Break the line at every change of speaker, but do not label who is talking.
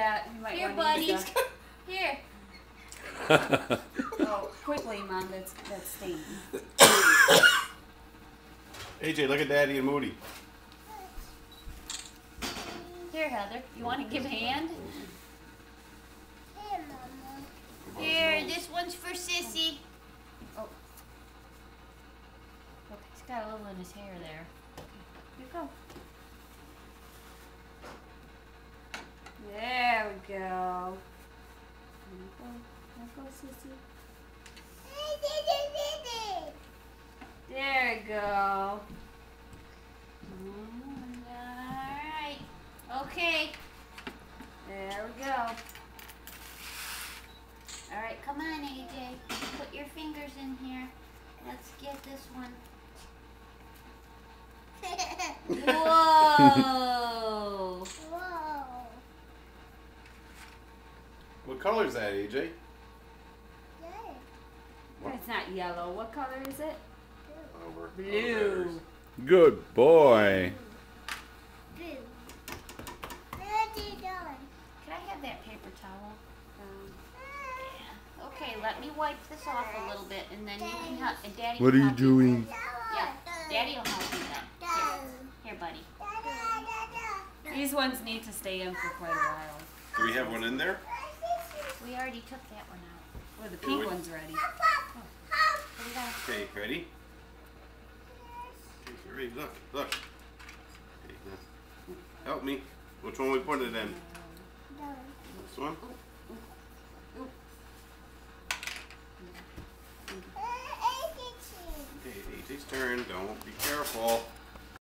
that. You might
Here,
want to
buddy. Here.
Oh, quickly, Mom. That's stained.
AJ, look at Daddy and Moody.
Here, Heather. You want to give a hand?
Here, Mama.
Here, this one's for Sissy.
Oh.
Look, he's got a little in his hair there.
Here you go. There we go. There go, Sissy. There you go.
Alright. Okay.
There we go.
Alright, come on, AJ. Put your fingers in here. Let's get this one. Whoa!
Whoa.
What color is that, AJ?
Yay.
It's not yellow. What color is it?
Over.
Blue.
Good boy.
Blue. What are you doing?
Can I have that paper towel? Yeah. Okay, let me wipe this off a little bit, and then you can help. And Daddy.
What
can
are you
help
doing?
Yeah, Daddy will help you then. Here, buddy.
These ones need to stay in for quite a while.
Do we have one in there?
We already took that one out.
Well, the pink one's ready.
Put it on.
Okay, ready? Okay, ready? Look, look. Okay, now, help me. Which one we put it in? This one? Okay, AJ's turn. Don't be careful.